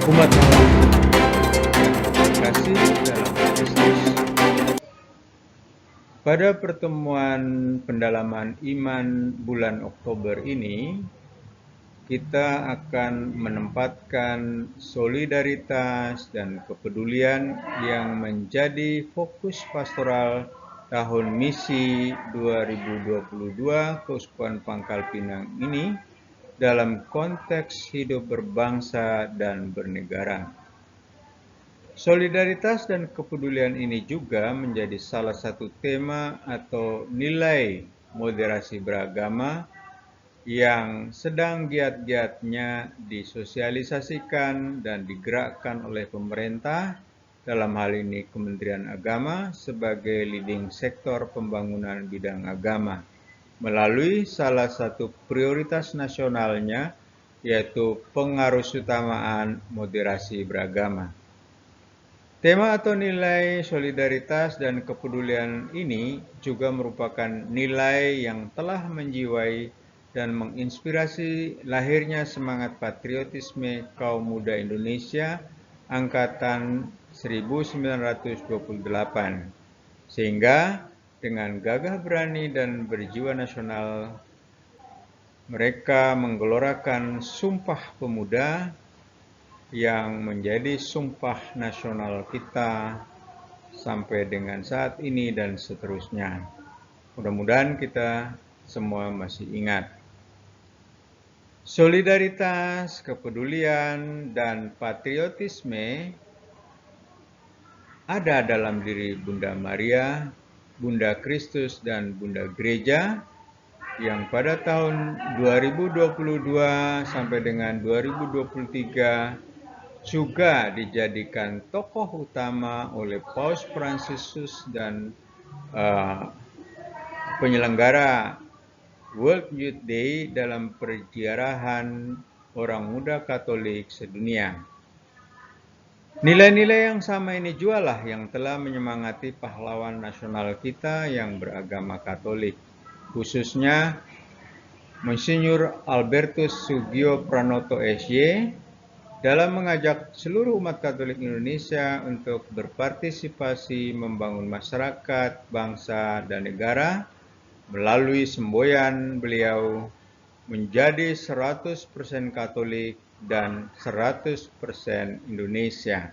Umat Allah kasih dalam Kristus. Pada pertemuan pendalaman iman bulan Oktober ini, kita akan menempatkan solidaritas dan kepedulian yang menjadi fokus pastoral tahun misi 2022 Keuskupan Pangkal Pinang ini dalam konteks hidup berbangsa dan bernegara. Solidaritas dan kepedulian ini juga menjadi salah satu tema atau nilai moderasi beragama yang sedang giat-giatnya disosialisasikan dan digerakkan oleh pemerintah, dalam hal ini Kementerian Agama sebagai leading sektor pembangunan bidang agama, melalui salah satu prioritas nasionalnya, yaitu pengarusutamaan moderasi beragama. Tema atau nilai solidaritas dan kepedulian ini juga merupakan nilai yang telah menjiwai dan menginspirasi lahirnya semangat patriotisme kaum muda Indonesia angkatan 1928, sehingga dengan gagah berani dan berjiwa nasional mereka menggelorakan Sumpah Pemuda yang menjadi sumpah nasional kita sampai dengan saat ini dan seterusnya. Mudah-mudahan kita semua masih ingat. Solidaritas, kepedulian, dan patriotisme ada dalam diri Bunda Maria, Bunda Kristus, dan Bunda Gereja yang pada tahun 2022 sampai dengan 2023 juga dijadikan tokoh utama oleh Paus Fransiskus dan penyelenggara World Youth Day dalam perziarahan orang muda Katolik sedunia. Nilai-nilai yang sama ini jualah yang telah menyemangati pahlawan nasional kita yang beragama Katolik, khususnya Monsinyur Albertus Sugio Pranoto SY, dalam mengajak seluruh umat Katolik Indonesia untuk berpartisipasi membangun masyarakat, bangsa, dan negara melalui semboyan beliau menjadi 100% Katolik dan 100% Indonesia.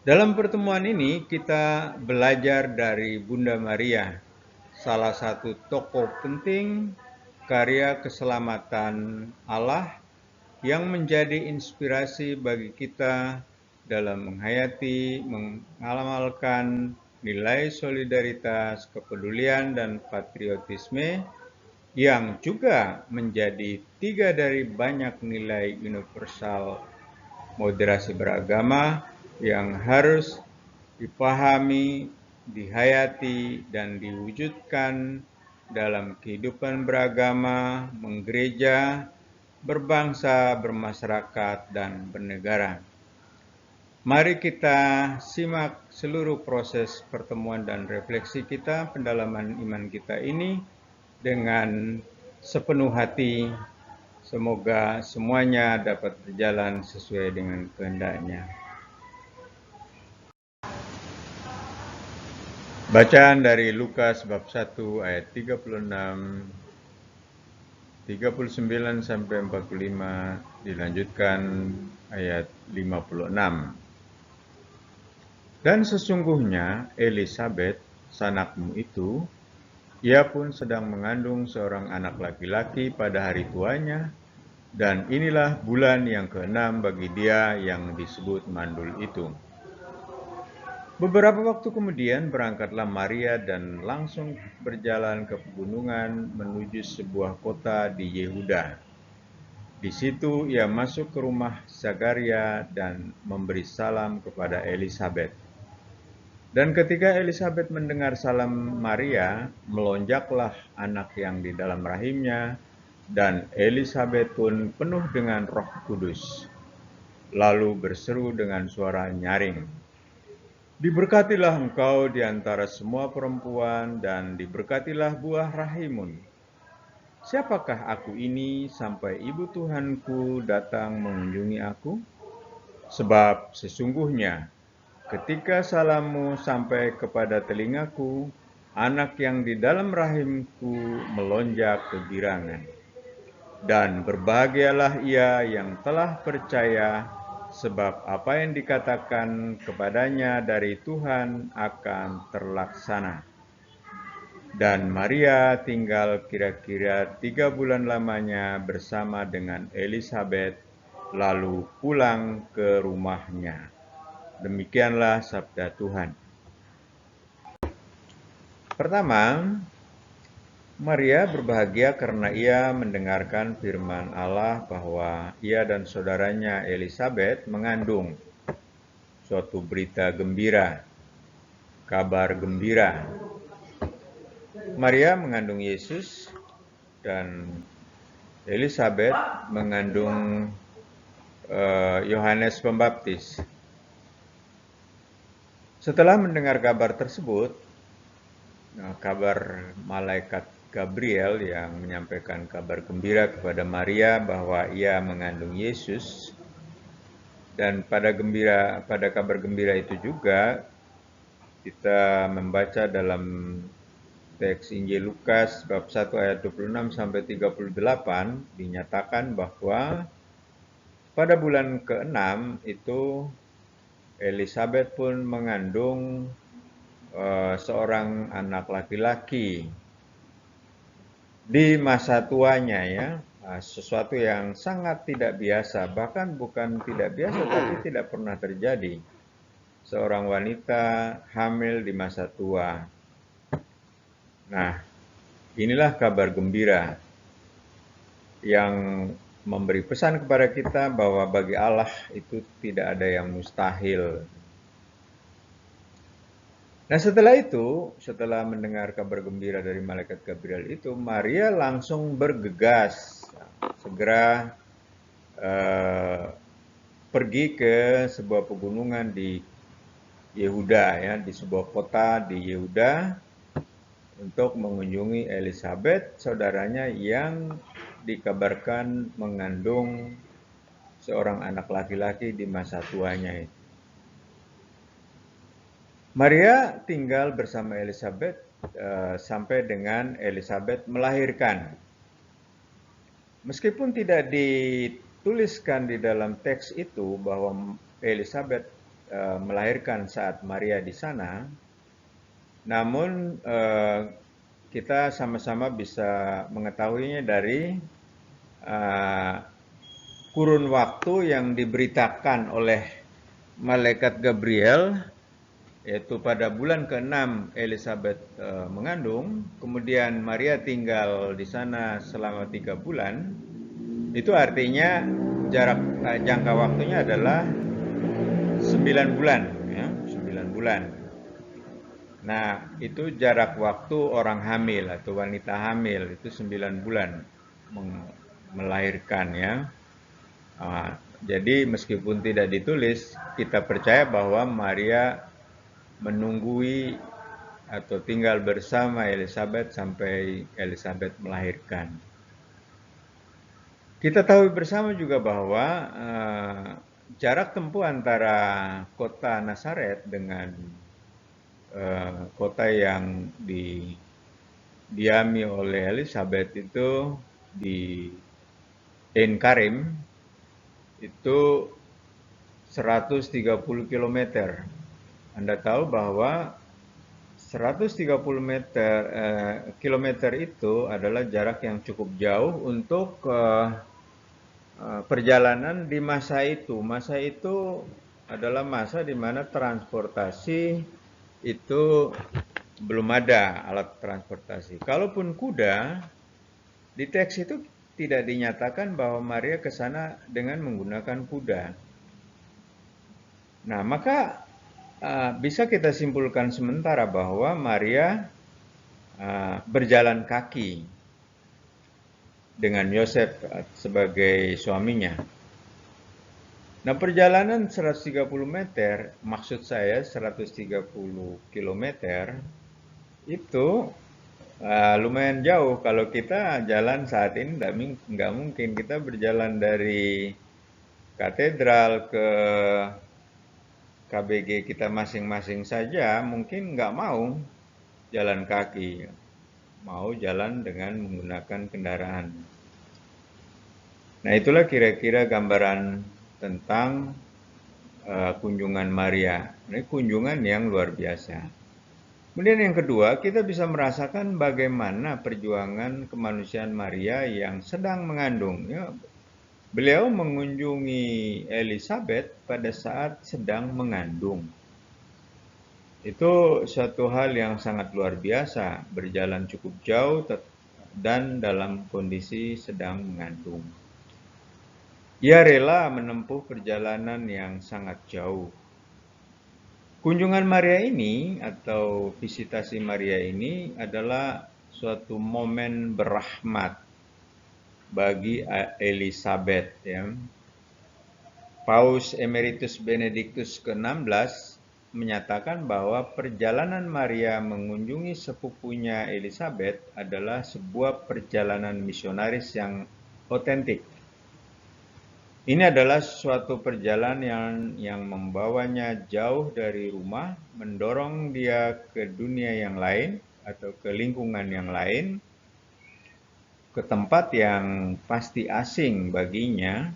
Dalam pertemuan ini kita belajar dari Bunda Maria, salah satu tokoh penting karya keselamatan Allah yang menjadi inspirasi bagi kita dalam menghayati, mengamalkan nilai solidaritas, kepedulian, dan patriotisme yang juga menjadi 3 dari banyak nilai universal moderasi beragama yang harus dipahami, dihayati, dan diwujudkan dalam kehidupan beragama, menggereja, berbangsa, bermasyarakat, dan bernegara. Mari kita simak seluruh proses pertemuan dan refleksi kita, pendalaman iman kita ini dengan sepenuh hati. Semoga semuanya dapat berjalan sesuai dengan kehendaknya. Bacaan dari Lukas bab 1 ayat 36, 39 sampai 45, dilanjutkan ayat 56. Dan sesungguhnya Elisabet, sanakmu itu, ia pun sedang mengandung seorang anak laki-laki pada hari tuanya, dan inilah bulan yang ke-6 bagi dia yang disebut mandul itu. Beberapa waktu kemudian berangkatlah Maria dan langsung berjalan ke pegunungan menuju sebuah kota di Yehuda. Di situ ia masuk ke rumah Zakaria dan memberi salam kepada Elisabet. Dan ketika Elisabet mendengar salam Maria, melonjaklah anak yang di dalam rahimnya, dan Elisabet pun penuh dengan Roh Kudus, lalu berseru dengan suara nyaring, "Diberkatilah engkau di antara semua perempuan, dan diberkatilah buah rahimmu." "Siapakah aku ini sampai ibu Tuhanku datang mengunjungi aku? Sebab sesungguhnya ketika salammu sampai kepada telingaku, anak yang di dalam rahimku melonjak kegirangan. Dan berbahagialah ia yang telah percaya, sebab apa yang dikatakan kepadanya dari Tuhan akan terlaksana." Dan Maria tinggal kira-kira 3 bulan lamanya bersama dengan Elisabet, lalu pulang ke rumahnya. Demikianlah sabda Tuhan. Pertama, Maria berbahagia karena ia mendengarkan firman Allah bahwa ia dan saudaranya Elisabet mengandung suatu berita gembira, kabar gembira. Maria mengandung Yesus dan Elisabet mengandung Yohanes Pembaptis. Setelah mendengar kabar tersebut, kabar malaikat Gabriel yang menyampaikan kabar gembira kepada Maria bahwa ia mengandung Yesus, dan pada kabar gembira itu juga kita membaca dalam teks Injil Lukas bab 1 ayat 26 sampai 38 dinyatakan bahwa pada bulan ke-6 itu Elisabet pun mengandung seorang anak laki-laki di masa tuanya, ya. Sesuatu yang sangat tidak biasa, bahkan bukan tidak biasa tapi tidak pernah terjadi. Seorang wanita hamil di masa tua. Nah, inilah kabar gembira yang memberi pesan kepada kita bahwa bagi Allah itu tidak ada yang mustahil. Nah, setelah mendengar kabar gembira dari malaikat Gabriel itu, Maria langsung bergegas, segera pergi ke sebuah pegunungan di Yehuda, ya, di sebuah kota di Yehuda, untuk mengunjungi Elisabet, saudaranya yang dikabarkan mengandung seorang anak laki-laki di masa tuanya itu. Maria tinggal bersama Elisabet sampai dengan Elisabet melahirkan. Meskipun tidak dituliskan di dalam teks itu bahwa Elisabet melahirkan saat Maria di sana, namun kita sama-sama bisa mengetahuinya dari kurun waktu yang diberitakan oleh malaikat Gabriel, yaitu pada bulan ke-6 Elisabet mengandung, kemudian Maria tinggal di sana selama 3 bulan. Itu artinya jangka waktunya adalah 9 bulan, ya, 9 bulan. Nah, itu jarak waktu orang hamil atau wanita hamil, itu 9 bulan melahirkan, ya. Jadi meskipun tidak ditulis, kita percaya bahwa Maria menunggui atau tinggal bersama Elisabet sampai Elisabet melahirkan. Kita tahu bersama juga bahwa jarak tempuh antara kota Nazaret dengan kota yang didiami oleh Elisabet itu di Ein Karim itu 130 km. Anda tahu bahwa 130 kilometer itu adalah jarak yang cukup jauh untuk perjalanan di masa itu. Masa itu adalah masa di mana transportasi itu belum ada, alat transportasi. Kalaupun kuda, di teks itu tidak dinyatakan bahwa Maria ke sana dengan menggunakan kuda. Nah, maka bisa kita simpulkan sementara bahwa Maria berjalan kaki dengan Yosef sebagai suaminya. Nah, perjalanan 130 meter, maksud saya 130 kilometer, itu lumayan jauh. Kalau kita jalan saat ini nggak mungkin kita berjalan dari katedral ke KBG kita masing-masing saja, mungkin nggak mau jalan kaki, mau jalan dengan menggunakan kendaraan. Nah, itulah kira-kira gambaran tentang kunjungan Maria. Ini kunjungan yang luar biasa. Kemudian yang kedua, kita bisa merasakan bagaimana perjuangan kemanusiaan Maria yang sedang mengandung. Ya, beliau mengunjungi Elizabeth pada saat sedang mengandung. Itu suatu hal yang sangat luar biasa, berjalan cukup jauh dan dalam kondisi sedang mengandung. Ia rela menempuh perjalanan yang sangat jauh. Kunjungan Maria ini atau visitasi Maria ini adalah suatu momen berahmat bagi Elizabeth, ya. Paus Emeritus Benediktus ke-16 menyatakan bahwa perjalanan Maria mengunjungi sepupunya Elizabeth adalah sebuah perjalanan misionaris yang otentik. Ini adalah suatu perjalanan yang membawanya jauh dari rumah, mendorong dia ke dunia yang lain atau ke lingkungan yang lain, ke tempat yang pasti asing baginya.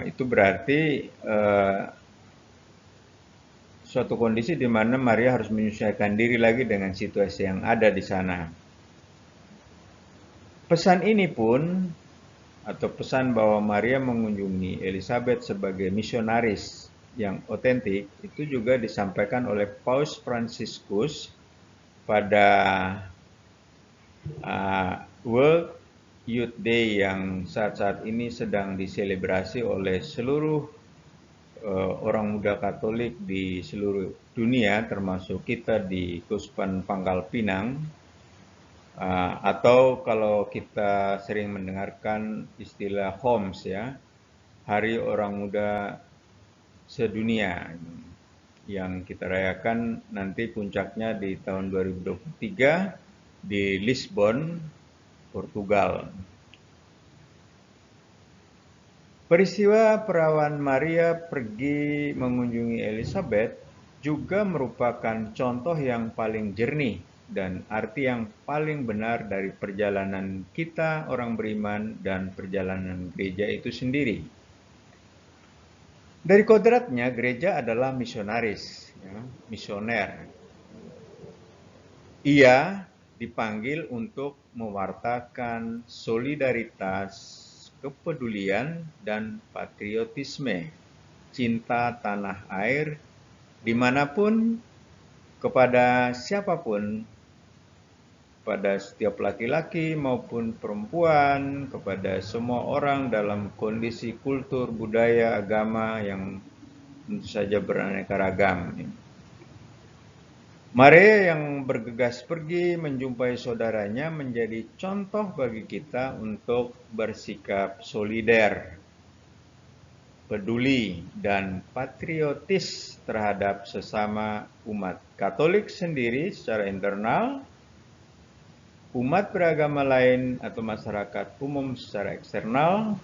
Itu berarti suatu kondisi di mana Maria harus menyesuaikan diri lagi dengan situasi yang ada di sana. Pesan ini pun, atau pesan bahwa Maria mengunjungi Elizabeth sebagai misionaris yang otentik, itu juga disampaikan oleh Paus Fransiskus pada World Youth Day yang saat-saat ini sedang diselebrasi oleh seluruh orang muda Katolik di seluruh dunia, termasuk kita di Keuskupan Pangkal Pinang. Atau kalau kita sering mendengarkan istilah HOMS, ya, Hari Orang Muda Sedunia, yang kita rayakan nanti puncaknya di tahun 2023 di Lisbon, Portugal. Peristiwa perawan Maria pergi mengunjungi Elizabeth juga merupakan contoh yang paling jernih dan arti yang paling benar dari perjalanan kita orang beriman dan perjalanan gereja itu sendiri. Dari kodratnya, gereja adalah misionaris, ya, misioner. Ia dipanggil untuk mewartakan solidaritas, kepedulian, dan patriotisme, cinta tanah air, dimanapun, kepada siapapun, pada setiap laki-laki maupun perempuan, kepada semua orang dalam kondisi kultur, budaya, agama yang tentu saja beraneka ragam. Maria yang bergegas pergi menjumpai saudaranya menjadi contoh bagi kita untuk bersikap solider, peduli, dan patriotis terhadap sesama umat Katolik sendiri secara internal, umat beragama lain atau masyarakat umum secara eksternal,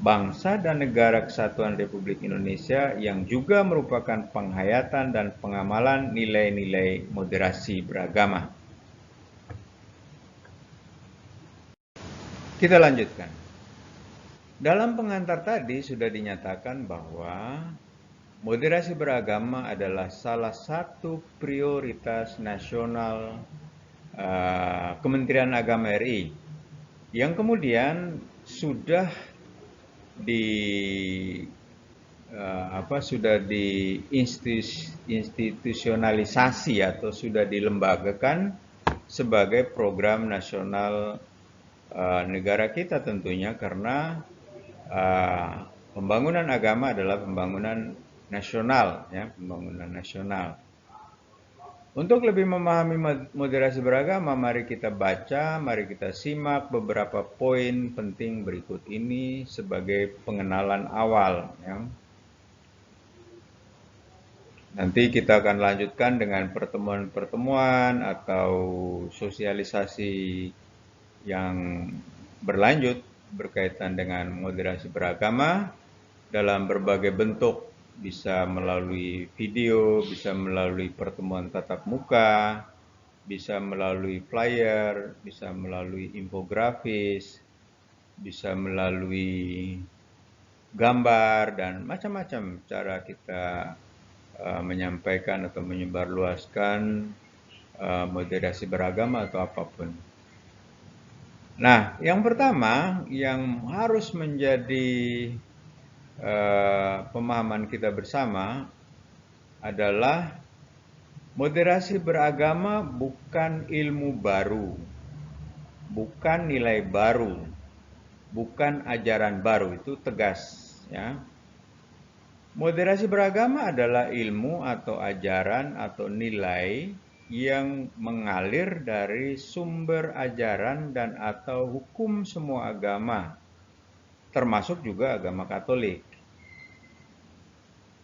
bangsa dan negara Kesatuan Republik Indonesia yang juga merupakan penghayatan dan pengamalan nilai-nilai moderasi beragama. Kita lanjutkan. Dalam pengantar tadi sudah dinyatakan bahwa moderasi beragama adalah salah satu prioritas nasional Kementerian Agama RI, yang kemudian sudah diinstitusionalisasi atau sudah dilembagakan sebagai program nasional negara kita tentunya, karena pembangunan agama adalah pembangunan nasional, ya, pembangunan nasional. Untuk lebih memahami moderasi beragama, mari kita baca, mari kita simak beberapa poin penting berikut ini sebagai pengenalan awal, ya. Nanti kita akan lanjutkan dengan pertemuan-pertemuan atau sosialisasi yang berlanjut berkaitan dengan moderasi beragama dalam berbagai bentuk, bisa melalui video, bisa melalui pertemuan tatap muka, bisa melalui flyer, bisa melalui infografis, bisa melalui gambar, dan macam-macam cara kita menyampaikan atau menyebarluaskan moderasi beragama atau apapun. Nah, yang pertama yang harus menjadi pemahaman kita bersama adalah moderasi beragama bukan ilmu baru, bukan nilai baru, bukan ajaran baru, itu tegas ya. Moderasi beragama adalah ilmu atau ajaran atau nilai yang mengalir dari sumber ajaran dan atau hukum semua agama, termasuk juga agama Katolik.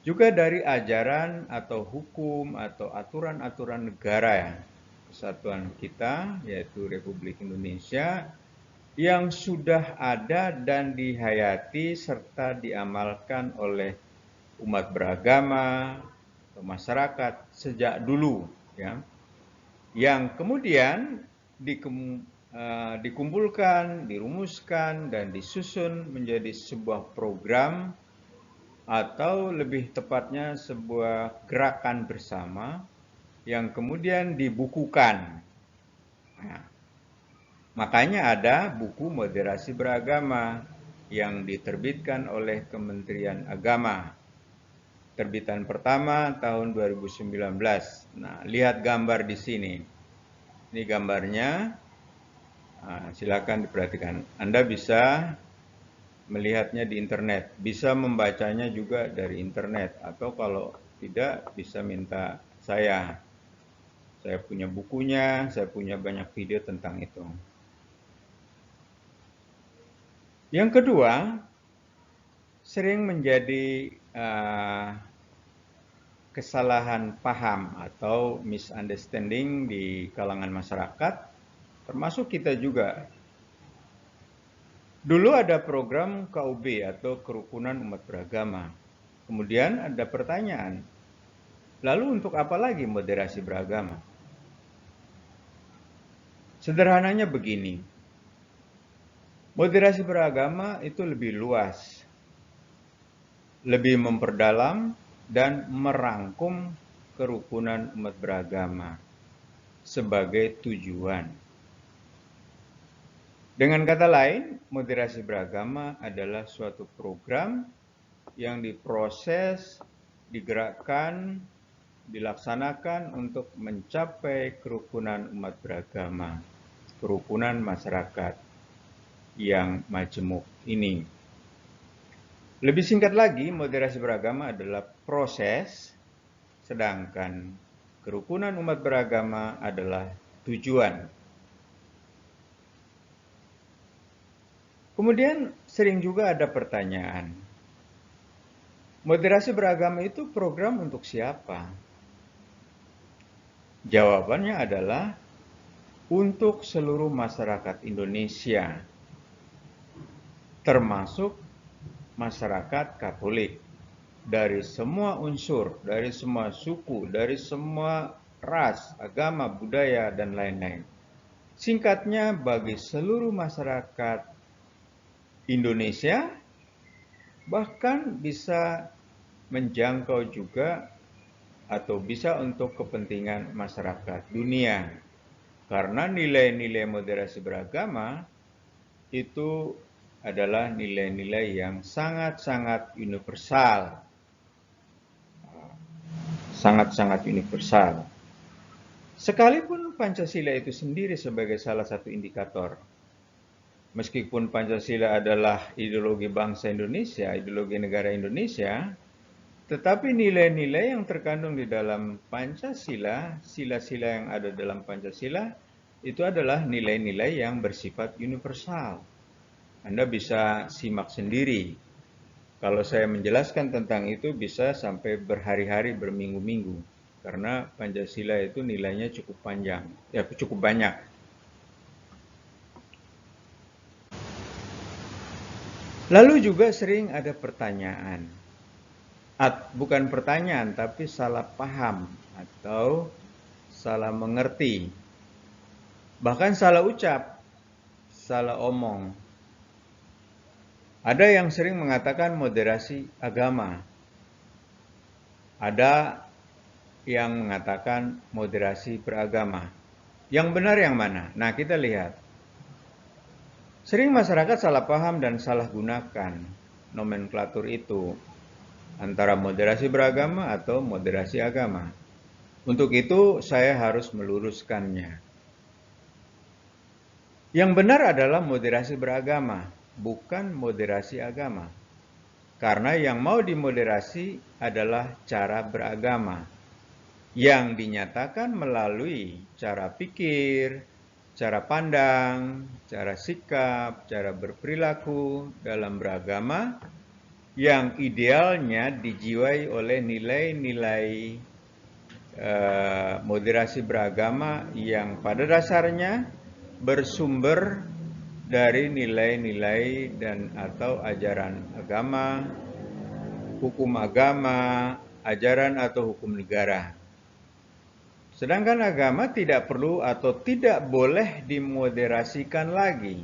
Juga dari ajaran atau hukum atau aturan-aturan negara ya, kesatuan kita yaitu Republik Indonesia yang sudah ada dan dihayati serta diamalkan oleh umat beragama atau masyarakat sejak dulu ya, yang kemudian dikumpulkan, dirumuskan dan disusun menjadi sebuah program atau lebih tepatnya sebuah gerakan bersama yang kemudian dibukukan. Nah, makanya ada buku moderasi beragama yang diterbitkan oleh Kementerian Agama. Terbitan pertama tahun 2019. Nah, lihat gambar di sini. Ini gambarnya. Nah, silakan diperhatikan. Anda bisa melihatnya di internet, bisa membacanya juga dari internet, atau kalau tidak bisa minta saya. Saya punya bukunya, saya punya banyak video tentang itu. Yang kedua, sering menjadi kesalahan paham atau misunderstanding di kalangan masyarakat, termasuk kita juga. Dulu ada program KUB atau Kerukunan Umat Beragama. Kemudian ada pertanyaan, lalu untuk apa lagi moderasi beragama? Sederhananya begini, moderasi beragama itu lebih luas, lebih memperdalam dan merangkum kerukunan umat beragama sebagai tujuan. Dengan kata lain, moderasi beragama adalah suatu program yang diproses, digerakkan, dilaksanakan untuk mencapai kerukunan umat beragama, kerukunan masyarakat yang majemuk ini. Lebih singkat lagi, moderasi beragama adalah proses, sedangkan kerukunan umat beragama adalah tujuan. Kemudian sering juga ada pertanyaan, moderasi beragama itu program untuk siapa? Jawabannya adalah untuk seluruh masyarakat Indonesia, termasuk masyarakat Katolik, dari semua unsur, dari semua suku, dari semua ras, agama, budaya, dan lain-lain. Singkatnya, bagi seluruh masyarakat Indonesia, bahkan bisa menjangkau juga atau bisa untuk kepentingan masyarakat dunia. Karena nilai-nilai moderasi beragama itu adalah nilai-nilai yang sangat-sangat universal. Sangat-sangat universal. Sekalipun Pancasila itu sendiri sebagai salah satu indikator. Meskipun Pancasila adalah ideologi bangsa Indonesia, ideologi negara Indonesia, tetapi nilai-nilai yang terkandung di dalam Pancasila, sila-sila yang ada dalam Pancasila, itu adalah nilai-nilai yang bersifat universal. Anda bisa simak sendiri Kalau saya menjelaskan tentang itu bisa sampai berhari-hari, berminggu-minggu. Karena Pancasila itu nilainya cukup panjang, ya cukup banyak. Lalu juga sering ada pertanyaan, bukan pertanyaan tapi salah paham atau salah mengerti, bahkan salah ucap, salah omong. Ada yang sering mengatakan moderasi agama, ada yang mengatakan moderasi beragama. Yang benar yang mana? Nah, kita lihat. Sering masyarakat salah paham dan salah gunakan nomenklatur itu antara moderasi beragama atau moderasi agama. Untuk itu saya harus meluruskannya. Yang benar adalah moderasi beragama, bukan moderasi agama. Karena yang mau dimoderasi adalah cara beragama, yang dinyatakan melalui cara pikir, cara pandang, cara sikap, cara berperilaku dalam beragama, yang idealnya dijiwai oleh nilai-nilai moderasi beragama yang pada dasarnya bersumber dari nilai-nilai dan atau ajaran agama, hukum agama, ajaran atau hukum negara. Sedangkan agama tidak perlu atau tidak boleh dimoderasikan lagi.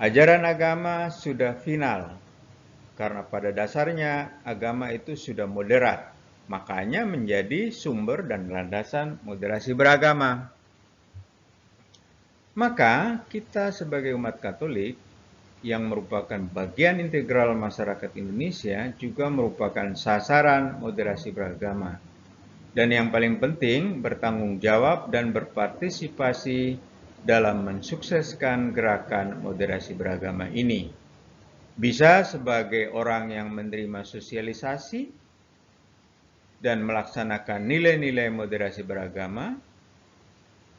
Ajaran agama sudah final, karena pada dasarnya agama itu sudah moderat. Makanya menjadi sumber dan landasan moderasi beragama. Maka kita sebagai umat Katolik yang merupakan bagian integral masyarakat Indonesia juga merupakan sasaran moderasi beragama. Dan yang paling penting, bertanggung jawab dan berpartisipasi dalam mensukseskan gerakan moderasi beragama ini. Bisa sebagai orang yang menerima sosialisasi dan melaksanakan nilai-nilai moderasi beragama,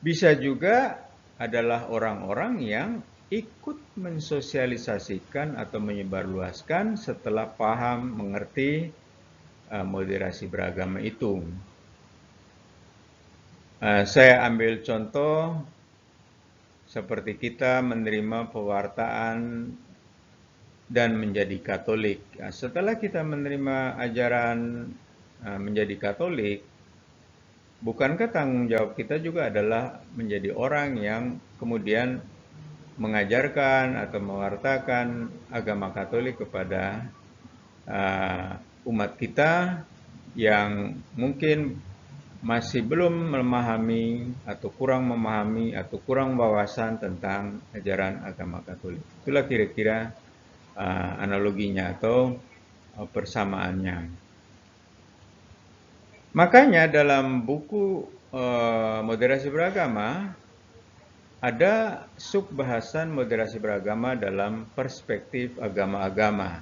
bisa juga adalah orang-orang yang ikut mensosialisasikan atau menyebarluaskan setelah paham, mengerti moderasi beragama itu. Saya ambil contoh seperti kita menerima pewartaan dan menjadi Katolik. Setelah kita menerima ajaran menjadi Katolik, bukankah tanggung jawab kita juga adalah menjadi orang yang kemudian mengajarkan atau mewartakan agama Katolik kepada umat kita yang mungkin masih belum memahami atau kurang memahami atau kurang wawasan tentang ajaran agama Katolik. Itulah kira-kira analoginya atau persamaannya. Makanya dalam buku moderasi beragama ada sub-bahasan moderasi beragama dalam perspektif agama-agama.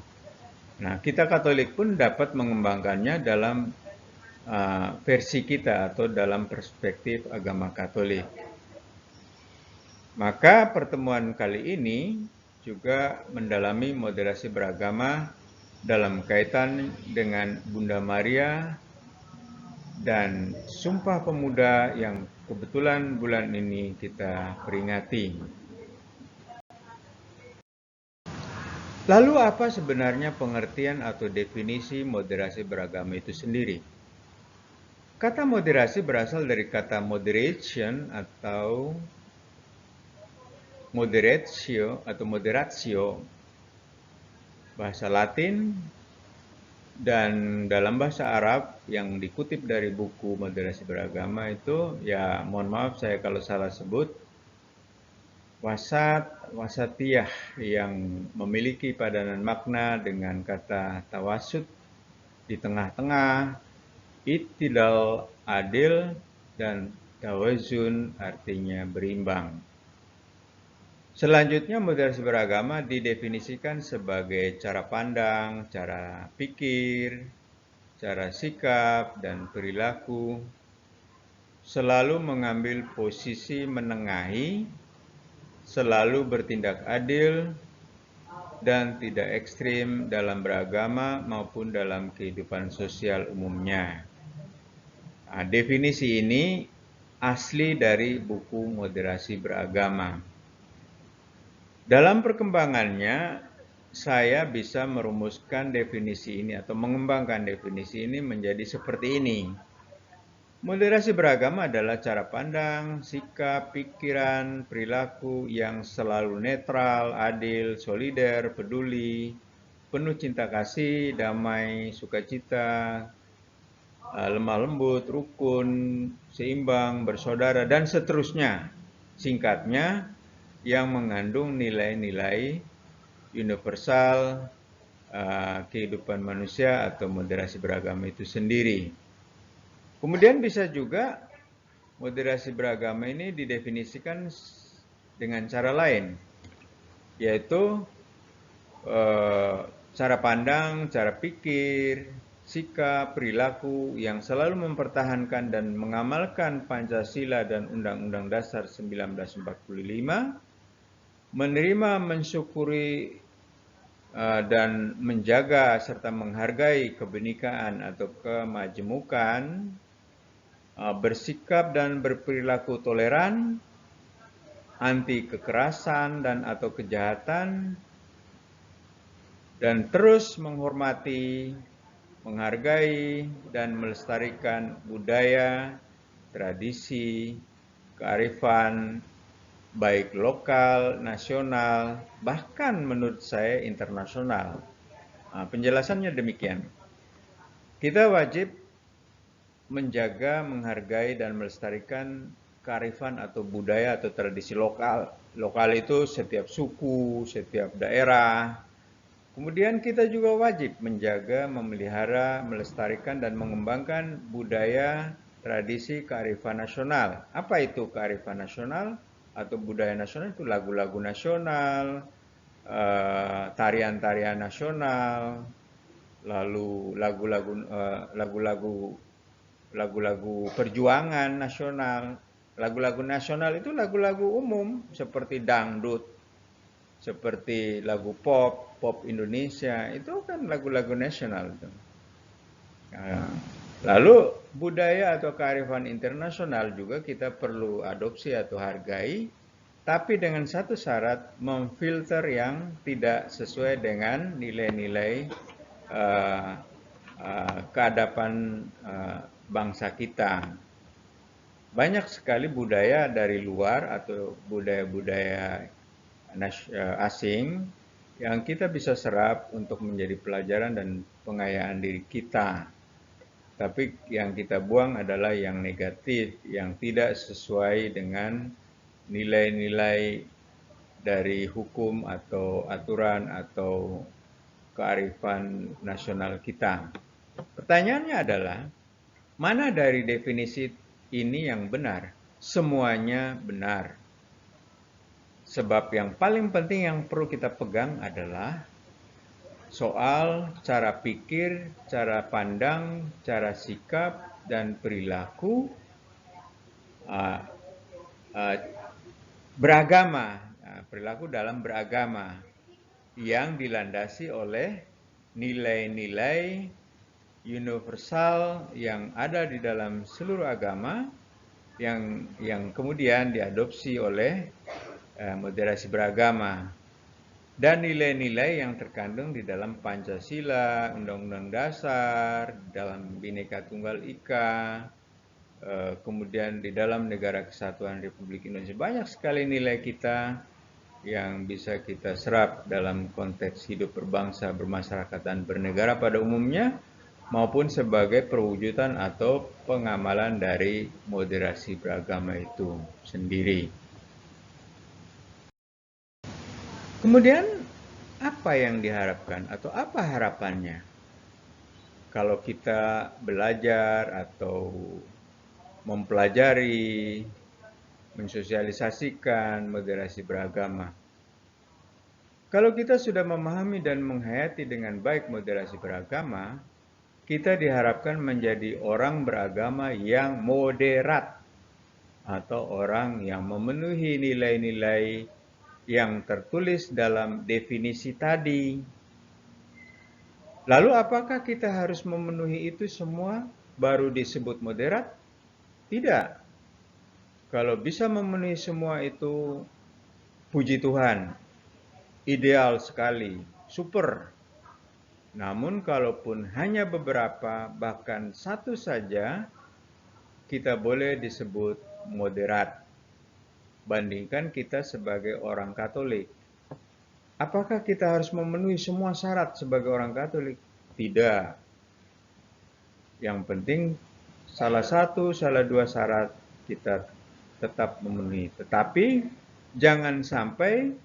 Nah, kita Katolik pun dapat mengembangkannya dalam versi kita atau dalam perspektif agama Katolik. Maka pertemuan kali ini juga mendalami moderasi beragama dalam kaitan dengan Bunda Maria dan Sumpah Pemuda yang kebetulan bulan ini kita peringati. Lalu apa sebenarnya pengertian atau definisi moderasi beragama itu sendiri? Kata moderasi berasal dari kata moderation atau moderatio atau moderatio, bahasa Latin, dan dalam bahasa Arab yang dikutip dari buku moderasi beragama itu, ya mohon maaf saya kalau salah sebut, wasatiyah yang memiliki padanan makna dengan kata tawasud di tengah-tengah, ittidal adil, dan tawazun artinya berimbang. Selanjutnya moderasi beragama didefinisikan sebagai cara pandang, cara pikir, cara sikap, dan perilaku selalu mengambil posisi menengahi, selalu bertindak adil, dan tidak ekstrim dalam beragama maupun dalam kehidupan sosial umumnya. Nah, definisi ini asli dari buku Moderasi Beragama. Dalam perkembangannya, saya bisa merumuskan definisi ini atau mengembangkan definisi ini menjadi seperti ini. Moderasi beragama adalah cara pandang, sikap, pikiran, perilaku yang selalu netral, adil, solider, peduli, penuh cinta kasih, damai, sukacita, lemah lembut, rukun, seimbang, bersaudara, dan seterusnya. Singkatnya, yang mengandung nilai-nilai universal kehidupan manusia atau moderasi beragama itu sendiri. Kemudian bisa juga moderasi beragama ini didefinisikan dengan cara lain, yaitu cara pandang, cara pikir, sikap, perilaku yang selalu mempertahankan dan mengamalkan Pancasila dan Undang-Undang Dasar 1945, menerima, mensyukuri, dan menjaga serta menghargai kebenekaan atau kemajemukan, bersikap dan berperilaku toleran, anti kekerasan dan atau kejahatan, dan terus menghormati, menghargai, dan melestarikan budaya, tradisi, kearifan, baik lokal, nasional, bahkan menurut saya internasional. Nah, penjelasannya demikian. Kita wajib menjaga, menghargai, dan melestarikan kearifan atau budaya atau tradisi lokal. Lokal itu setiap suku, setiap daerah. Kemudian kita juga wajib menjaga, memelihara, melestarikan, dan mengembangkan budaya, tradisi, kearifan nasional. Apa itu kearifan nasional atau budaya nasional? Itu lagu-lagu nasional, tarian-tarian nasional, lalu lagu-lagu perjuangan nasional. Lagu-lagu nasional itu lagu-lagu umum seperti dangdut, seperti lagu pop, pop Indonesia, itu kan lagu-lagu nasional. Nah, lalu budaya atau kearifan internasional juga kita perlu adopsi atau hargai, tapi dengan satu syarat, memfilter yang tidak sesuai dengan nilai-nilai keadaban bangsa kita. Banyak sekali budaya dari luar atau budaya-budaya asing yang kita bisa serap untuk menjadi pelajaran dan pengayaan diri kita. Tapi yang kita buang adalah yang negatif, yang tidak sesuai dengan nilai-nilai dari hukum atau aturan atau kearifan nasional kita. Pertanyaannya adalah, mana dari definisi ini yang benar? Semuanya benar. Sebab yang paling penting yang perlu kita pegang adalah soal cara pikir, cara pandang, cara sikap, dan perilaku beragama, perilaku dalam beragama yang dilandasi oleh nilai-nilai universal yang ada di dalam seluruh agama yang kemudian diadopsi oleh moderasi beragama dan nilai-nilai yang terkandung di dalam Pancasila, Undang-Undang Dasar, dalam Bhinneka Tunggal Ika, kemudian di dalam Negara Kesatuan Republik Indonesia. Banyak sekali nilai kita yang bisa kita serap dalam konteks hidup berbangsa, bermasyarakat, dan bernegara pada umumnya, maupun sebagai perwujudan atau pengamalan dari moderasi beragama itu sendiri. Kemudian apa yang diharapkan atau apa harapannya kalau kita belajar atau mempelajari, mensosialisasikan moderasi beragama? Kalau kita sudah memahami dan menghayati dengan baik moderasi beragama, kita diharapkan menjadi orang beragama yang moderat atau orang yang memenuhi nilai-nilai yang tertulis dalam definisi tadi. Lalu apakah kita harus memenuhi itu semua baru disebut moderat? Tidak. Kalau bisa memenuhi semua itu, puji Tuhan, ideal sekali, super. Namun kalaupun hanya beberapa, bahkan satu saja, kita boleh disebut moderat. Bandingkan kita sebagai orang Katolik. Apakah kita harus memenuhi semua syarat sebagai orang Katolik? Tidak. Yang penting salah satu, salah dua syarat kita tetap memenuhi. Tetapi jangan sampai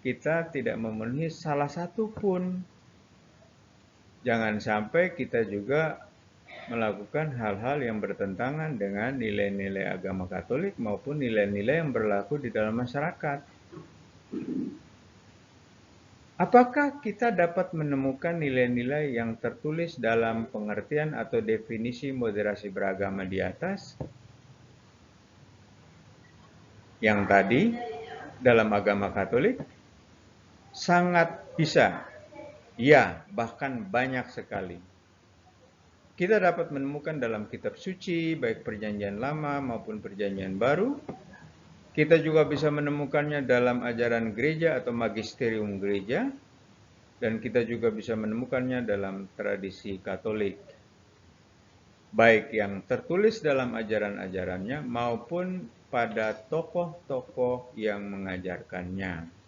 kita tidak memenuhi salah satu pun. Jangan sampai kita juga melakukan hal-hal yang bertentangan dengan nilai-nilai agama Katolik maupun nilai-nilai yang berlaku di dalam masyarakat. Apakah kita dapat menemukan nilai-nilai yang tertulis dalam pengertian atau definisi moderasi beragama di atas? Yang tadi, dalam agama Katolik, sangat bisa. Ya, bahkan banyak sekali. Kita dapat menemukan dalam kitab suci, baik perjanjian lama maupun perjanjian baru. Kita juga bisa menemukannya dalam ajaran gereja atau magisterium gereja. Dan kita juga bisa menemukannya dalam tradisi Katolik. Baik yang tertulis dalam ajaran-ajarannya maupun pada tokoh-tokoh yang mengajarkannya.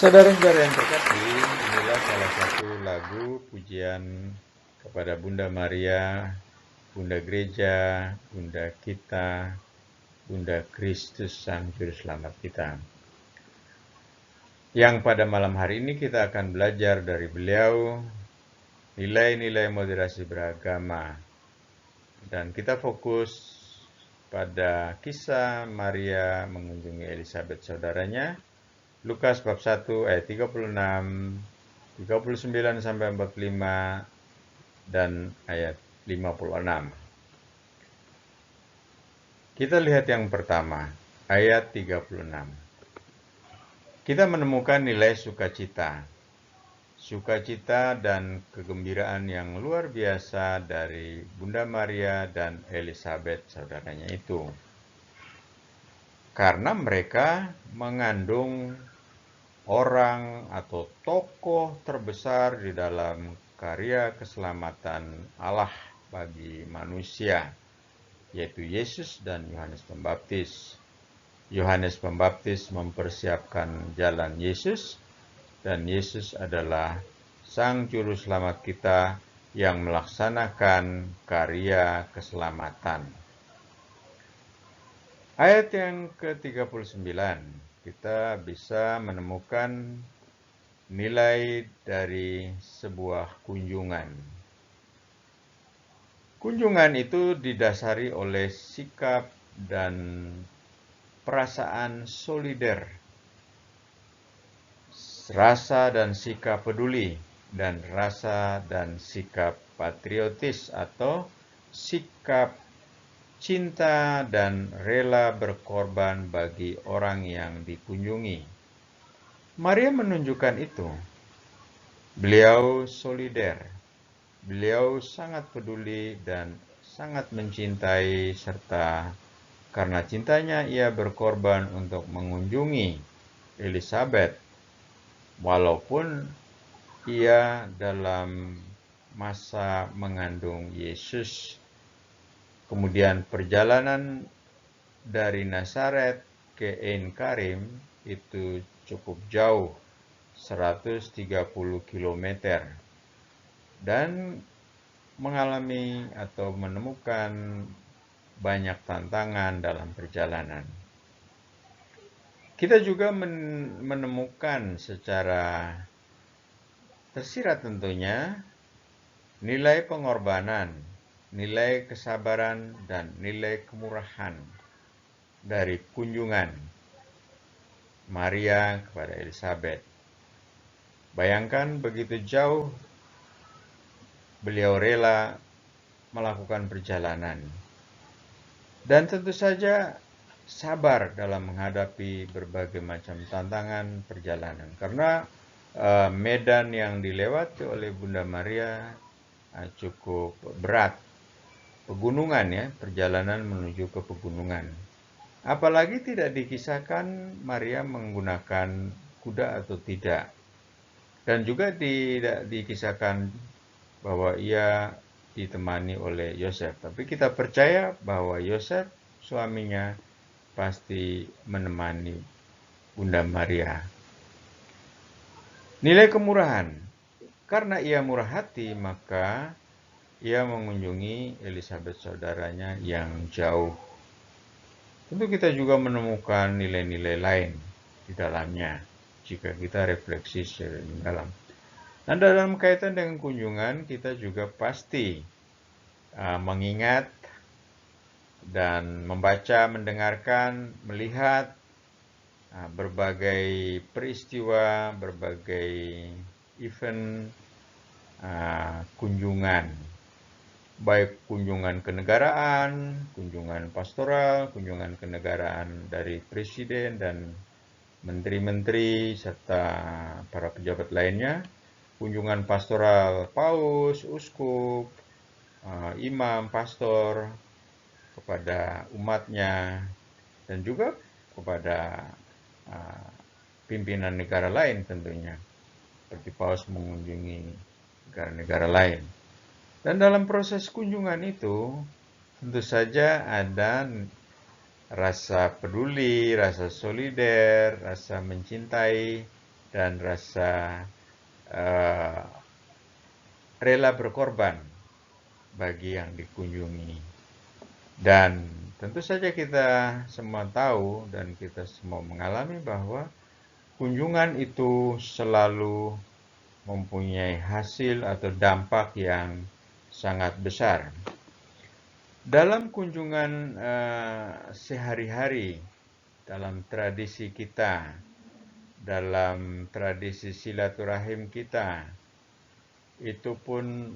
Saudara-saudara yang terkasih, inilah salah satu lagu pujian kepada Bunda Maria, Bunda Gereja, Bunda kita, Bunda Kristus Sang Juru Selamat kita. Yang pada malam hari ini kita akan belajar dari beliau nilai-nilai moderasi beragama. Dan kita fokus pada kisah Maria mengunjungi Elizabeth saudaranya, Lukas bab 1 ayat 36, 39 sampai 45 dan ayat 56. Kita lihat yang pertama, ayat 36. Kita menemukan nilai sukacita. Sukacita dan kegembiraan yang luar biasa dari Bunda Maria dan Elizabeth saudaranya itu. Karena mereka mengandung orang atau tokoh terbesar di dalam karya keselamatan Allah bagi manusia, yaitu Yesus dan Yohanes Pembaptis. Yohanes Pembaptis mempersiapkan jalan Yesus, dan Yesus adalah Sang Juru Selamat kita yang melaksanakan karya keselamatan. Ayat yang ke-39, kita bisa menemukan nilai dari sebuah kunjungan. Kunjungan itu didasari oleh sikap dan perasaan solider, rasa dan sikap peduli, dan rasa dan sikap patriotis atau sikap cinta dan rela berkorban bagi orang yang dikunjungi. Maria menunjukkan itu. Beliau solider. Beliau sangat peduli dan sangat mencintai, serta karena cintanya ia berkorban untuk mengunjungi Elizabeth, walaupun ia dalam masa mengandung Yesus. Kemudian perjalanan dari Nazaret ke Ein Karim itu cukup jauh, 130 km. Dan mengalami atau menemukan banyak tantangan dalam perjalanan. Kita juga menemukan secara tersirat tentunya nilai pengorbanan, nilai kesabaran, dan nilai kemurahan dari kunjungan Maria kepada Elizabeth. Bayangkan begitu jauh beliau rela melakukan perjalanan. Dan tentu saja sabar dalam menghadapi berbagai macam tantangan perjalanan. Karena medan yang dilewati oleh Bunda Maria cukup berat. Pegunungan ya, perjalanan menuju ke pegunungan. Apalagi tidak dikisahkan Maria menggunakan kuda atau tidak. Dan juga tidak dikisahkan bahwa ia ditemani oleh Yosef. Tapi kita percaya bahwa Yosef, suaminya, pasti menemani Bunda Maria. Nilai kemurahan. Karena ia murah hati, maka ia mengunjungi Elizabeth saudaranya yang jauh. Tentu kita juga menemukan nilai-nilai lain di dalamnya jika kita refleksi secara dalam. Nah, dalam kaitan dengan kunjungan, kita juga pasti mengingat dan membaca, mendengarkan, melihat berbagai peristiwa, berbagai event kunjungan, baik kunjungan kenegaraan, kunjungan pastoral, kunjungan kenegaraan dari presiden dan menteri-menteri serta para pejabat lainnya, kunjungan pastoral paus, uskup, imam, pastor kepada umatnya, dan juga kepada pimpinan negara lain tentunya, seperti paus mengunjungi negara-negara lain. Dan dalam proses kunjungan itu, tentu saja ada rasa peduli, rasa solider, rasa mencintai, dan rasa rela berkorban bagi yang dikunjungi. Dan tentu saja kita semua tahu dan kita semua mengalami bahwa kunjungan itu selalu mempunyai hasil atau dampak yang sangat besar. Dalam kunjungan sehari-hari, dalam tradisi kita, dalam tradisi silaturahim kita, itu pun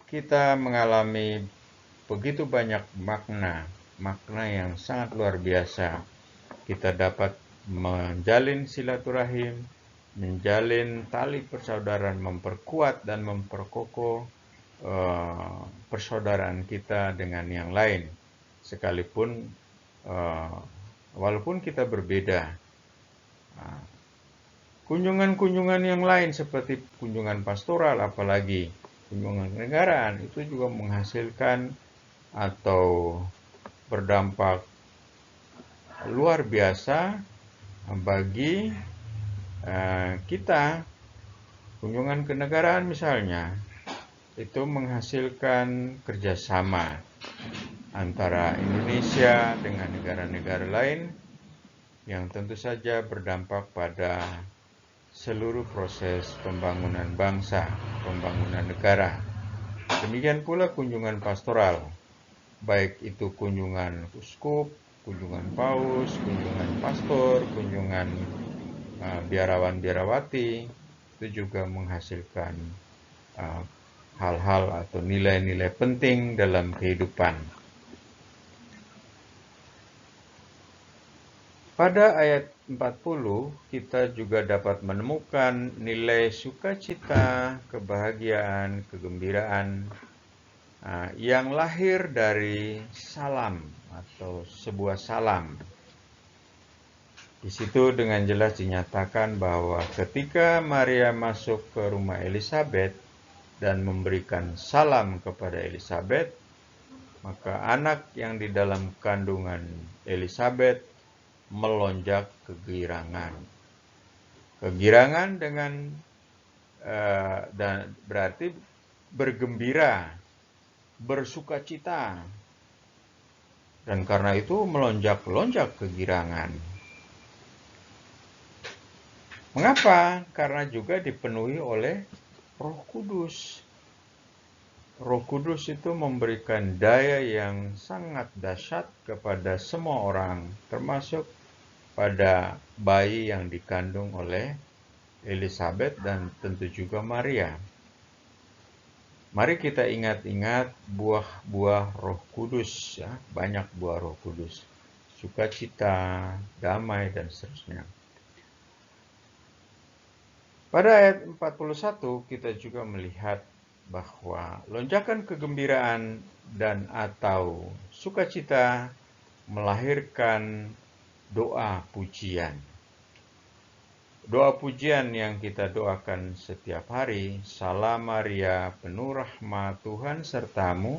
kita mengalami begitu banyak makna yang sangat luar biasa. Kita dapat menjalin silaturahim, menjalin tali persaudaraan, memperkuat dan memperkokoh persaudaraan kita dengan yang lain, sekalipun walaupun kita berbeda. Kunjungan-kunjungan yang lain seperti kunjungan pastoral, apalagi kunjungan kenegaraan, itu juga menghasilkan atau berdampak luar biasa bagi kita. Kunjungan kenegaraan misalnya, itu menghasilkan kerjasama antara Indonesia dengan negara-negara lain yang tentu saja berdampak pada seluruh proses pembangunan bangsa, pembangunan negara. Demikian pula kunjungan pastoral, baik itu kunjungan uskup, kunjungan paus, kunjungan pastor, kunjungan biarawan-biarawati, itu juga menghasilkan hal-hal atau nilai-nilai penting dalam kehidupan. Pada ayat 40, kita juga dapat menemukan nilai sukacita, kebahagiaan, kegembiraan yang lahir dari salam atau sebuah salam. Di situ dengan jelas dinyatakan bahwa ketika Maria masuk ke rumah Elizabeth dan memberikan salam kepada Elizabeth, maka anak yang di dalam kandungan Elizabeth melonjak kegirangan. Kegirangan dengan dan berarti bergembira, bersukacita, dan karena itu melonjak-lonjak kegirangan. Mengapa? Karena juga dipenuhi oleh Roh Kudus. Roh Kudus itu memberikan daya yang sangat dahsyat kepada semua orang, termasuk pada bayi yang dikandung oleh Elizabeth dan tentu juga Maria. Mari kita ingat-ingat buah-buah Roh Kudus, ya, banyak buah Roh Kudus. Sukacita, damai, dan seterusnya. Pada ayat 41 kita juga melihat bahwa lonjakan kegembiraan dan atau sukacita melahirkan doa pujian. Doa pujian yang kita doakan setiap hari, Salam Maria, penuh rahmat Tuhan sertamu,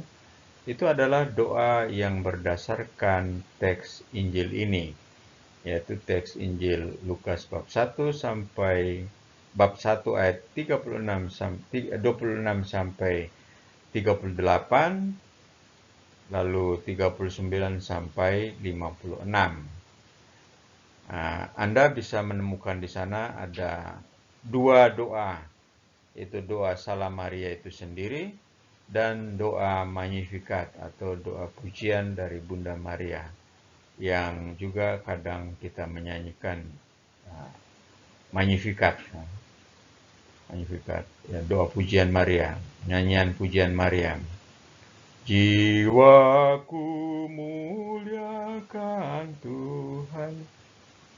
itu adalah doa yang berdasarkan teks Injil ini, yaitu teks Injil Lukas bab 1 sampai bab 1 ayat 26 sampai 38, lalu 39 sampai 56. Anda bisa menemukan di sana ada dua doa, yaitu doa Salam Maria itu sendiri dan doa Magnificat atau doa pujian dari Bunda Maria, yang juga kadang kita menyanyikan Magnificat. Magnificat, ya, doa pujian Maria, nyanyian pujian Maria. Jiwaku muliakan Tuhan,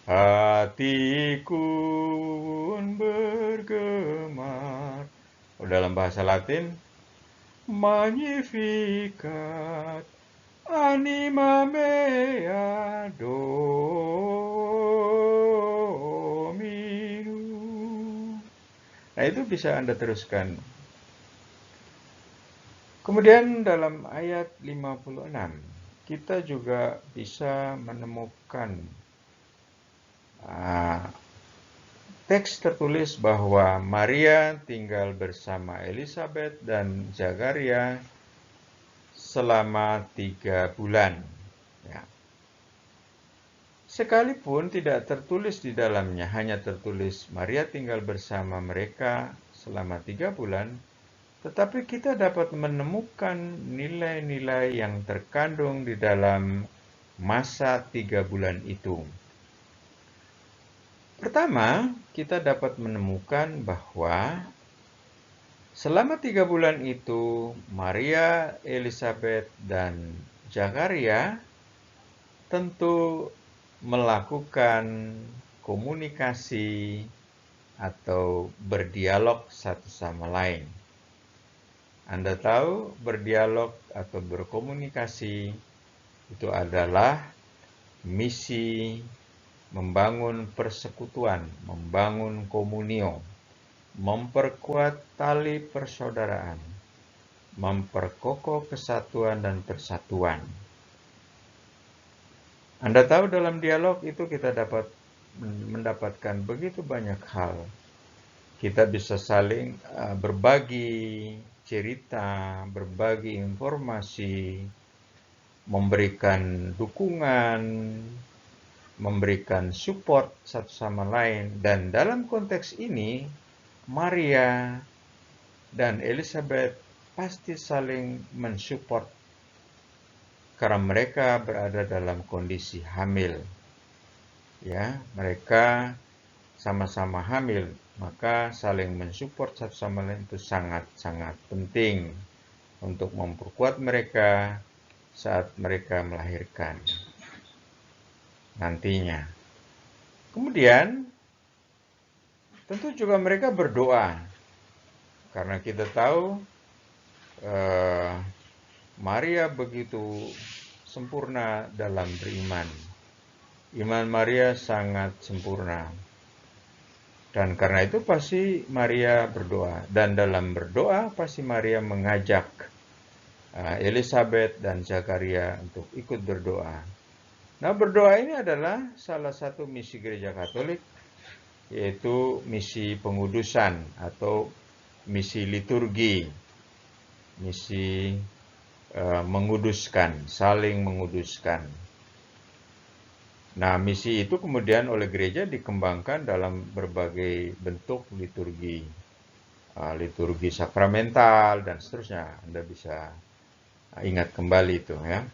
hatiku bergemar. Dalam bahasa Latin, Magnificat anima mea Dominum. Nah, itu bisa Anda teruskan. Kemudian dalam ayat 56, kita juga bisa menemukan teks tertulis bahwa Maria tinggal bersama Elizabeth dan Zakaria selama 3 bulan. Ya. Sekalipun tidak tertulis di dalamnya, hanya tertulis Maria tinggal bersama mereka selama 3 bulan, tetapi kita dapat menemukan nilai-nilai yang terkandung di dalam masa 3 bulan itu. Pertama, kita dapat menemukan bahwa selama 3 bulan itu, Maria, Elizabeth, dan Zakaria tentu melakukan komunikasi atau berdialog satu sama lain. Anda tahu, berdialog atau berkomunikasi itu adalah misi membangun persekutuan, membangun komunio, memperkuat tali persaudaraan, memperkokoh kesatuan dan persatuan. Anda tahu, dalam dialog itu kita dapat mendapatkan begitu banyak hal. Kita bisa saling berbagi cerita, berbagi informasi, memberikan dukungan, memberikan support satu sama lain. Dan dalam konteks ini, Maria dan Elizabeth pasti saling mensupport karena mereka berada dalam kondisi hamil. Ya, mereka sama-sama hamil, maka saling mensupport satu sama lain itu sangat-sangat penting untuk memperkuat mereka saat mereka melahirkan nantinya. Kemudian tentu juga mereka berdoa, karena kita tahu Maria begitu sempurna dalam beriman. Iman Maria sangat sempurna. Dan karena itu pasti Maria berdoa. Dan dalam berdoa pasti Maria mengajak Elizabeth dan Zakaria untuk ikut berdoa. Nah, berdoa ini adalah salah satu misi Gereja Katolik, yaitu misi pengudusan atau misi liturgi. misi menguduskan, saling menguduskan. Nah, misi itu kemudian oleh gereja dikembangkan dalam berbagai bentuk liturgi, liturgi sakramental dan seterusnya. Anda bisa ingat kembali itu ya.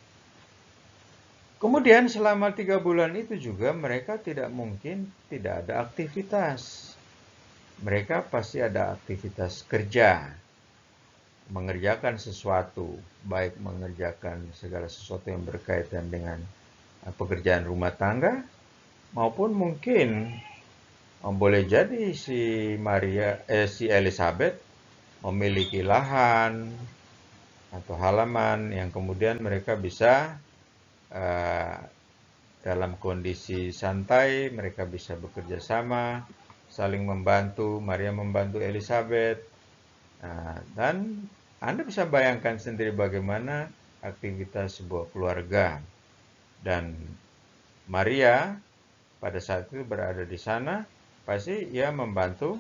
Kemudian selama 3 bulan itu juga mereka tidak mungkin tidak ada aktivitas. Mereka pasti ada aktivitas kerja, mengerjakan sesuatu, baik mengerjakan segala sesuatu yang berkaitan dengan pekerjaan rumah tangga, maupun mungkin boleh jadi si Elizabeth memiliki lahan atau halaman yang kemudian mereka bisa uh, dalam kondisi santai, mereka bisa bekerja sama, saling membantu. Maria membantu Elizabeth, dan Anda bisa bayangkan sendiri bagaimana aktivitas sebuah keluarga. Dan Maria pada saat itu berada di sana, pasti ia membantu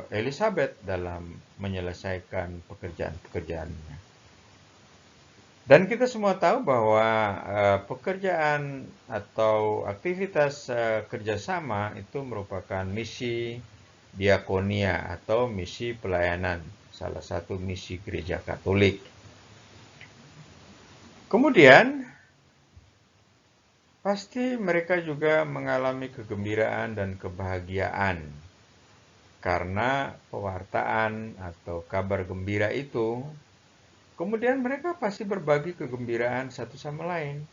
Elizabeth dalam menyelesaikan pekerjaan-pekerjaannya. Dan kita semua tahu bahwa pekerjaan atau aktivitas kerjasama itu merupakan misi diakonia atau misi pelayanan, salah satu misi gereja Katolik. Kemudian, pasti mereka juga mengalami kegembiraan dan kebahagiaan karena pewartaan atau kabar gembira itu. Kemudian mereka pasti berbagi kegembiraan satu sama lain.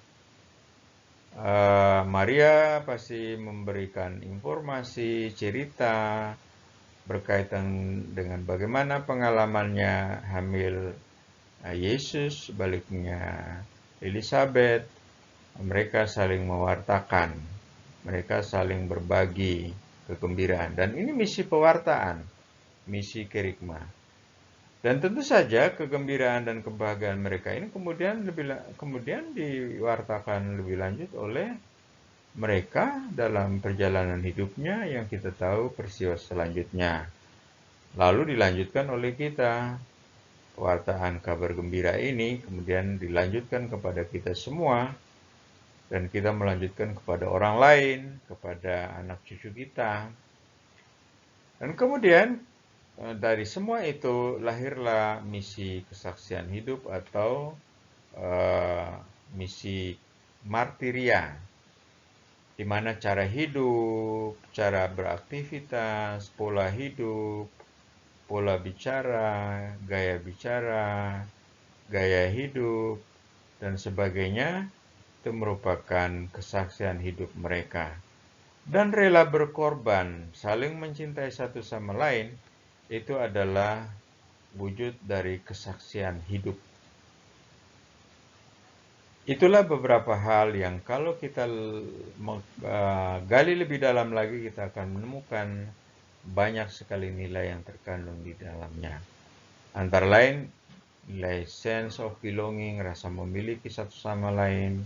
Maria pasti memberikan informasi, cerita berkaitan dengan bagaimana pengalamannya hamil Yesus, sebaliknya Elizabeth. Mereka saling mewartakan, mereka saling berbagi kegembiraan. Dan ini misi pewartaan, misi kerikma. Dan tentu saja kegembiraan dan kebahagiaan mereka ini kemudian diwartakan lebih lanjut oleh mereka dalam perjalanan hidupnya yang kita tahu peristiwa selanjutnya. Lalu dilanjutkan oleh kita. Pewartaan kabar gembira ini kemudian dilanjutkan kepada kita semua, dan kita melanjutkan kepada orang lain, kepada anak cucu kita. Dan kemudian dari semua itu lahirlah misi kesaksian hidup atau misi martiria, di mana cara hidup, cara beraktivitas, pola hidup, pola bicara, gaya hidup, dan sebagainya itu merupakan kesaksian hidup mereka. Dan rela berkorban, saling mencintai satu sama lain, itu adalah wujud dari kesaksian hidup. Itulah beberapa hal yang kalau kita gali lebih dalam lagi, kita akan menemukan banyak sekali nilai yang terkandung di dalamnya. Antara lain, nilai sense of belonging, rasa memiliki satu sama lain.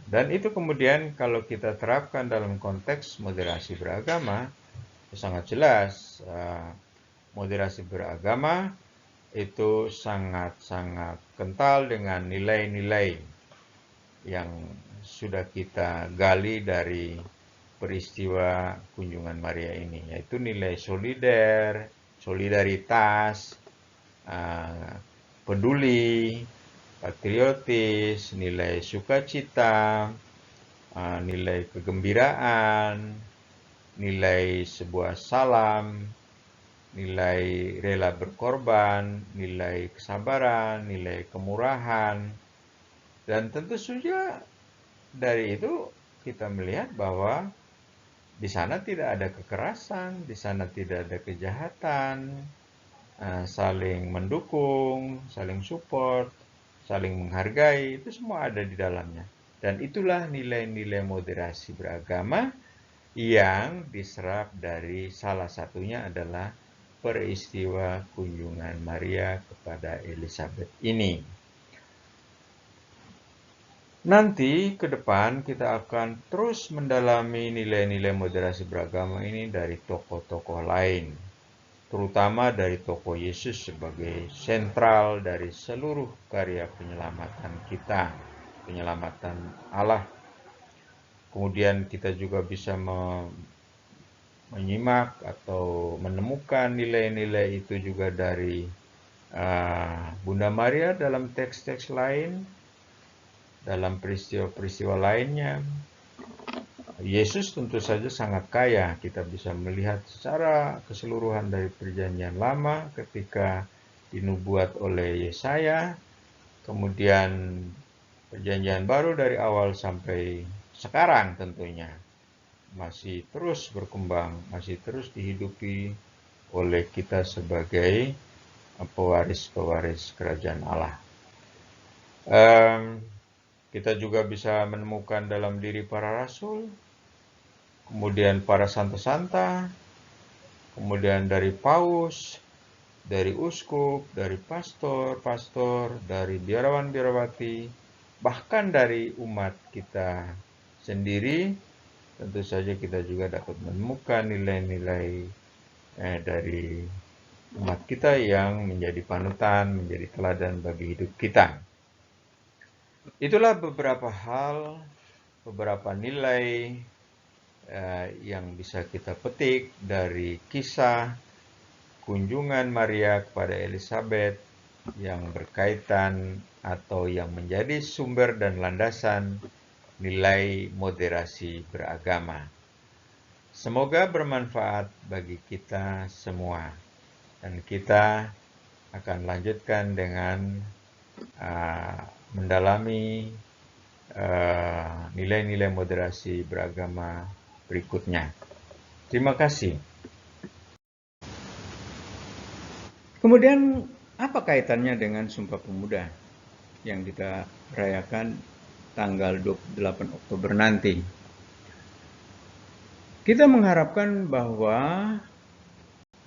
Dan itu kemudian kalau kita terapkan dalam konteks moderasi beragama, itu sangat jelas. Moderasi beragama itu sangat-sangat kental dengan nilai-nilai yang sudah kita gali dari peristiwa kunjungan Maria ini, yaitu nilai solidaritas, peduli, patriotis, nilai sukacita, nilai kegembiraan, nilai sebuah salam, nilai rela berkorban, nilai kesabaran, nilai kemurahan. Dan tentu saja dari itu kita melihat bahwa di sana tidak ada kekerasan, di sana tidak ada kejahatan, saling mendukung, saling support, saling menghargai, itu semua ada di dalamnya. Dan itulah nilai-nilai moderasi beragama yang diserap dari salah satunya adalah peristiwa kunjungan Maria kepada Elizabeth ini. Nanti ke depan kita akan terus mendalami nilai-nilai moderasi beragama ini dari tokoh-tokoh lain. terutama dari tokoh Yesus sebagai sentral dari seluruh karya penyelamatan kita, penyelamatan Allah. Kemudian kita juga bisa menyimak atau menemukan nilai-nilai itu juga dari Bunda Maria dalam teks-teks lain, dalam peristiwa-peristiwa lainnya. Yesus tentu saja sangat kaya. Kita bisa melihat secara keseluruhan dari Perjanjian Lama ketika dinubuat oleh Yesaya, kemudian Perjanjian Baru dari awal sampai sekarang tentunya masih terus berkembang, masih terus dihidupi oleh kita sebagai pewaris-pewaris kerajaan Allah. Kita juga bisa menemukan dalam diri para rasul, kemudian para santa-santa, kemudian dari paus, dari uskup, dari pastor-pastor, dari biarawan-biarawati, bahkan dari umat kita sendiri. Tentu saja kita juga dapat menemukan nilai-nilai dari umat kita yang menjadi panutan, menjadi teladan bagi hidup kita. Itulah beberapa hal, beberapa nilai yang bisa kita petik dari kisah kunjungan Maria kepada Elizabeth yang berkaitan atau yang menjadi sumber dan landasan nilai moderasi beragama. Semoga bermanfaat bagi kita semua, dan kita akan lanjutkan dengan mendalami nilai-nilai moderasi beragama berikutnya. Terima kasih. Kemudian apa kaitannya dengan Sumpah Pemuda yang kita rayakan tanggal 28 Oktober nanti? Kita mengharapkan bahwa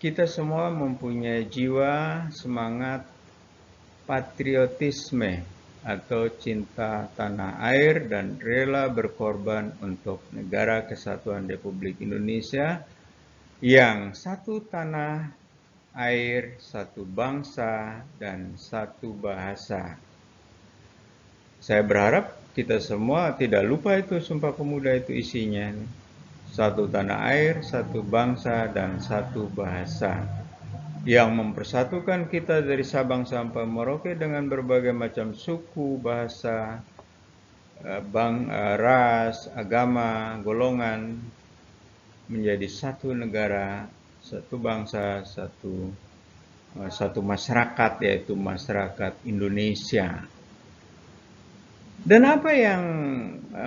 kita semua mempunyai jiwa semangat patriotisme atau cinta tanah air dan rela berkorban untuk negara kesatuan Republik Indonesia yang satu tanah air, satu bangsa, dan satu bahasa. Saya berharap kita semua tidak lupa itu Sumpah Pemuda itu isinya. Satu tanah air, satu bangsa, dan satu bahasa. Yang mempersatukan kita dari Sabang sampai Merauke dengan berbagai macam suku, bahasa, ras, agama, golongan, menjadi satu negara, satu bangsa, satu masyarakat, yaitu masyarakat Indonesia. Dan apa yang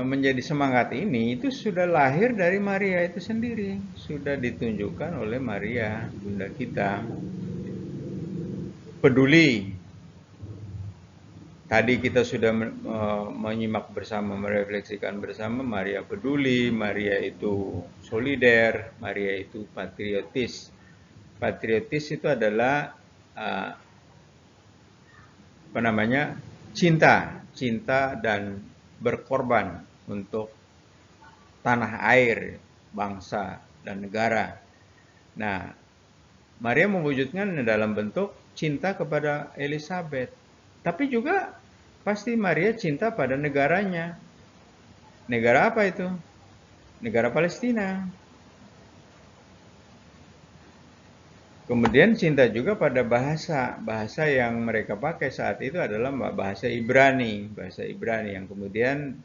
menjadi semangat ini itu sudah lahir dari Maria itu sendiri, sudah ditunjukkan oleh Maria, Bunda kita. Peduli. Tadi kita sudah menyimak bersama, merefleksikan bersama, Maria peduli, Maria itu solider, Maria itu patriotis. Patriotis itu adalah cinta dan berkorban untuk tanah air, bangsa, dan negara. Nah, Maria mewujudkan dalam bentuk cinta kepada Elizabeth. Tapi juga pasti Maria cinta pada negaranya. Negara apa itu? Negara Palestina. Kemudian cinta juga pada bahasa. Bahasa yang mereka pakai saat itu adalah bahasa Ibrani. Bahasa Ibrani yang kemudian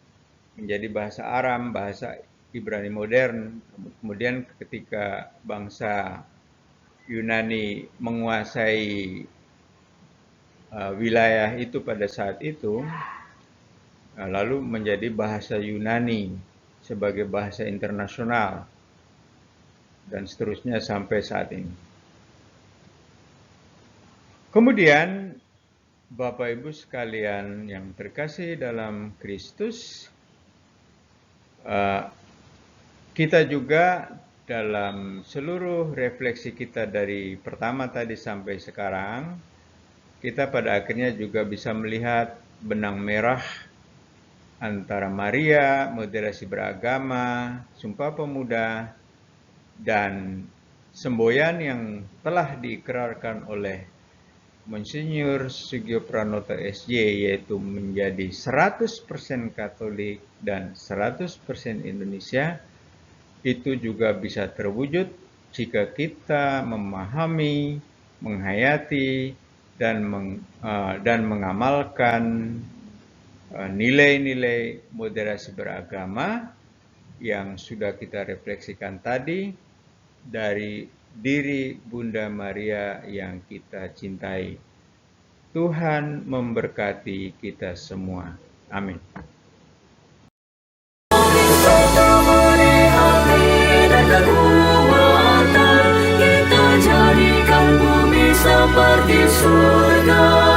menjadi bahasa Aram, bahasa Ibrani modern. Kemudian ketika bangsa Yunani menguasai wilayah itu pada saat itu, lalu menjadi bahasa Yunani sebagai bahasa internasional, dan seterusnya sampai saat ini. Kemudian, Bapak Ibu sekalian yang terkasih dalam Kristus, kita juga dalam seluruh refleksi kita dari pertama tadi sampai sekarang, kita pada akhirnya juga bisa melihat benang merah antara Maria, moderasi beragama, Sumpah Pemuda, dan semboyan yang telah diikrarkan oleh Monsinyur Sugio Pranoto SJ, yaitu menjadi 100% Katolik dan 100% Indonesia, itu juga bisa terwujud jika kita memahami, menghayati, dan mengamalkan nilai-nilai moderasi beragama yang sudah kita refleksikan tadi dari diri Bunda Maria yang kita cintai. Tuhan memberkati kita semua. Amin. Kita jadikan bumi seperti surga.